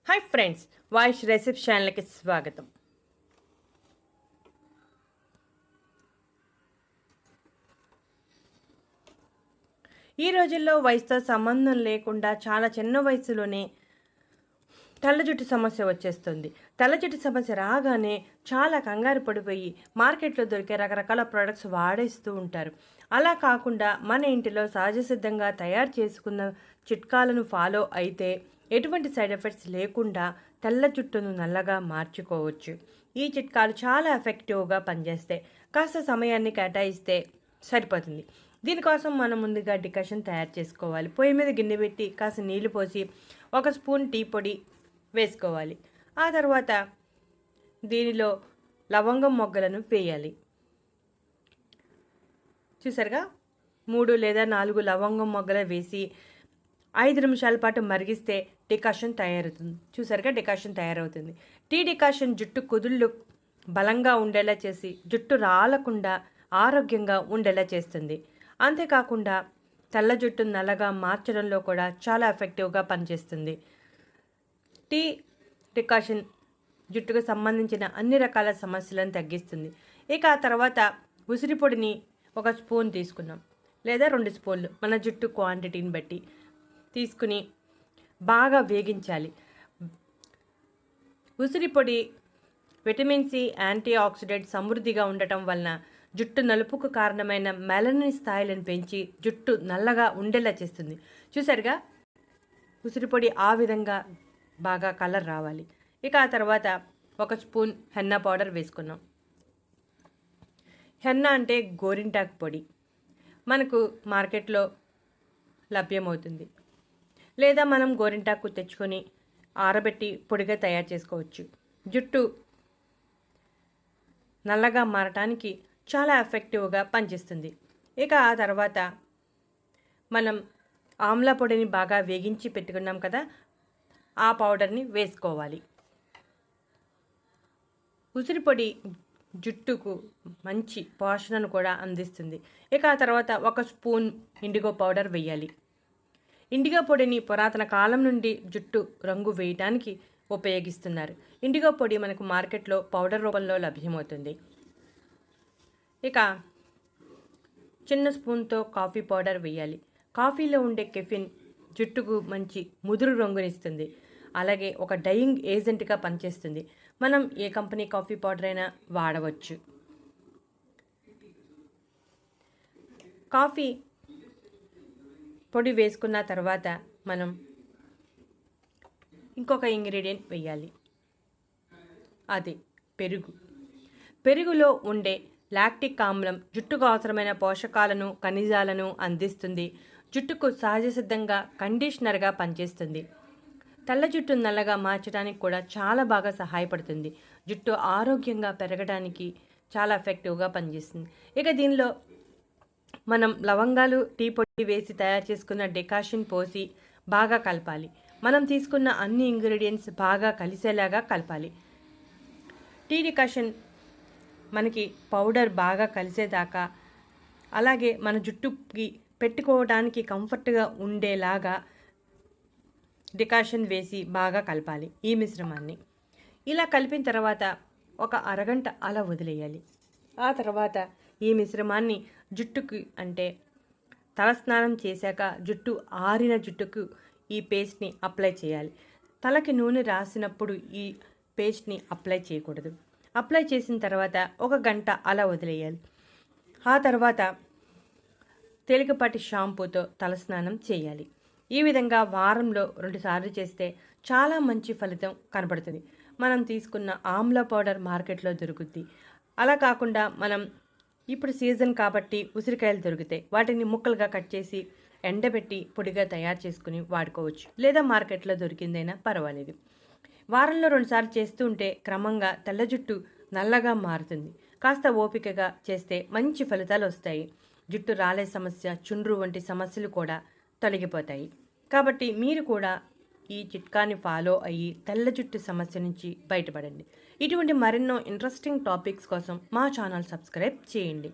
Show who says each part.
Speaker 1: Hi friends, వాయిష్ recipe ఛానల్కి స్వాగతం. ఈ రోజుల్లో వయసుతో సంబంధం లేకుండా చాలా చిన్న వయసులోనే తెల్ల జుట్టు సమస్య వచ్చేస్తుంది. తెల్ల జుట్టు సమస్య రాగానే చాలా కంగారు పడిపోయి మార్కెట్లో దొరికే రకరకాల ప్రొడక్ట్స్ వాడేస్తూ ఉంటారు. అలా కాకుండా మన ఇంటిలో సహజ సిద్ధంగా తయారు చేసుకున్న చిట్కాలను ఫాలో అయితే ఎటువంటి సైడ్ ఎఫెక్ట్స్ లేకుండా తెల్ల జుట్టును నల్లగా మార్చుకోవచ్చు. ఈ చిట్కాలు చాలా ఎఫెక్టివ్గా పనిచేస్తాయి. కాస్త సమయాన్ని కేటాయిస్తే సరిపోతుంది. దీనికోసం మనం ముందుగా డికాషన్ తయారు చేసుకోవాలి. పొయ్యి మీద గిన్నె పెట్టి కాస్త నీళ్లు పోసి 1 స్పూన్ టీ పొడి వేసుకోవాలి. ఆ తర్వాత దీనిలో లవంగం మొగ్గలను వేయాలి. చూసారుగా 3 లేదా 4 లవంగం మొగ్గలు వేసి 5 నిమిషాల పాటు మరిగిస్తే డికాషన్ తయారవుతుంది. చూసారుగా డికాషన్ తయారవుతుంది. టీ డికాషన్ జుట్టు కుదుళ్ళు బలంగా ఉండేలా చేసి జుట్టు రాలకుండా ఆరోగ్యంగా ఉండేలా చేస్తుంది. అంతేకాకుండా తెల్ల జుట్టు నల్లగా మార్చడంలో కూడా చాలా ఎఫెక్టివ్గా పనిచేస్తుంది. టీ డికాషన్ జుట్టుకు సంబంధించిన అన్ని రకాల సమస్యలను తగ్గిస్తుంది. ఇక ఆ తర్వాత ఉసిరి పొడిని 1 స్పూన్ తీసుకున్నాం లేదా 2 స్పూన్లు మన జుట్టు క్వాంటిటీని బట్టి తీసుకుని బాగా వేగించాలి. ఉసిరి పొడి విటమిన్ సి యాంటీ ఆక్సిడెంట్ సమృద్ధిగా ఉండటం వలన జుట్టు నలుపుకు కారణమైన మెలనిన్ స్థాయిలను పెంచి జుట్టు నల్లగా ఉండేలా చేస్తుంది. చూసారుగా ఉసిరి పొడి ఆ విధంగా బాగా కలర్ రావాలి. ఇక ఆ తర్వాత 1 స్పూన్ హెన్నా పౌడర్ వేసుకున్నాం. హెన్నా అంటే గోరింటాకు పొడి మనకు మార్కెట్లో లభ్యమవుతుంది. లేదా మనం గోరింటాకు తెచ్చుకొని ఆరబెట్టి పొడిగా తయారు చేసుకోవచ్చు. జుట్టు నల్లగా మారటానికి చాలా ఎఫెక్టివ్గా పనిచేస్తుంది. ఇక ఆ తర్వాత మనం ఆమ్లా పొడిని బాగా వేగించి పెట్టుకున్నాం కదా, ఆ పౌడర్ని వేసుకోవాలి. ఉసిరి పొడి జుట్టుకు మంచి పోషణను కూడా అందిస్తుంది. ఇక ఆ తర్వాత 1 స్పూన్ ఇండిగో పౌడర్ వేయాలి. ఇండిగో పొడిని పురాతన కాలం నుండి జుట్టు రంగు వేయటానికి ఉపయోగిస్తున్నారు. ఇండిగో పొడి మనకు మార్కెట్లో పౌడర్ రూపంలో లభ్యమవుతుంది. ఇక చిన్న స్పూన్తో కాఫీ పౌడర్ వేయాలి. కాఫీలో ఉండే కెఫిన్ జుట్టుకు మంచి ముదురు రంగునిస్తుంది. అలాగే ఒక డయింగ్ ఏజెంట్గా పనిచేస్తుంది. మనం ఏ కంపెనీ కాఫీ పౌడర్ అయినా వాడవచ్చు. కాఫీ పొడి వేసుకున్న తర్వాత మనం ఇంకొక ఇంగ్రీడియంట్ వేయాలి. అది పెరుగు. పెరుగులో ఉండే లాక్టిక్ ఆమ్లం జుట్టుకు అవసరమైన పోషకాలను ఖనిజాలను అందిస్తుంది. జుట్టుకు సహజ సిద్ధంగా కండిషనర్గా పనిచేస్తుంది. తెల్ల జుట్టు నల్లగా మార్చడానికి కూడా చాలా బాగా సహాయపడుతుంది. జుట్టు ఆరోగ్యంగా పెరగడానికి చాలా ఎఫెక్టివ్గా పనిచేస్తుంది. ఇక దీనిలో మనం లవంగాలు టీ పొడి వేసి తయారు చేసుకున్న డికాషన్ పోసి బాగా కలపాలి. మనం తీసుకున్న అన్ని ఇంగ్రీడియంట్స్ బాగా కలిసేలాగా కలపాలి. టీ డికాషన్ మనకి పౌడర్ బాగా కలిసేదాకా, అలాగే మన జుట్టుకి పెట్టుకోవడానికి కంఫర్ట్గా ఉండేలాగా డికాషన్ వేసి బాగా కలపాలి ఈ మిశ్రమాన్ని. ఇలా కలిపిన తర్వాత 1 అరగంట అలా వదిలేయాలి. ఆ తర్వాత ఈ మిశ్రమాన్ని జుట్టుకి అంటే తలస్నానం చేశాక జుట్టు ఆరిన జుట్టుకు ఈ పేస్ట్ని అప్లై చేయాలి. తలకి నూనె రాసినప్పుడు ఈ పేస్ట్ని అప్లై చేయకూడదు. అప్లై చేసిన తర్వాత 1 గంట అలా వదిలేయాలి. ఆ తర్వాత తేలికపాటి షాంపూతో తలస్నానం చేయాలి. ఈ విధంగా వారంలో 2 సార్లు చేస్తే చాలా మంచి ఫలితం కనబడుతుంది. మనం తీసుకున్న ఆమ్లా పౌడర్ మార్కెట్లో దొరుకుద్ది. అలా కాకుండా మనం ఇప్పుడు సీజన్ కాబట్టి ఉసిరికాయలు దొరుకుతాయి. వాటిని ముక్కలుగా కట్ చేసి ఎండబెట్టి పొడిగా తయారు చేసుకుని వాడుకోవచ్చు. లేదా మార్కెట్లో దొరికిందైనా పర్వాలేదు. వారంలో 2 సార్లు చేస్తూ ఉంటే క్రమంగా తెల్ల జుట్టు నల్లగా మారుతుంది. కాస్త ఓపికగా చేస్తే మంచి ఫలితాలు వస్తాయి. జుట్టు రాలే సమస్య, చుండ్రు వంటి సమస్యలు కూడా తొలగిపోతాయి. కాబట్టి మీరు కూడా ఈ చిట్కాని ఫాలో అయ్యి తెల్ల జుట్టు సమస్య నుంచి బయటపడండి. ఇటువంటి మరెన్నో ఇంట్రెస్టింగ్ టాపిక్స్ కోసం మా ఛానల్ సబ్స్క్రైబ్ చేయండి.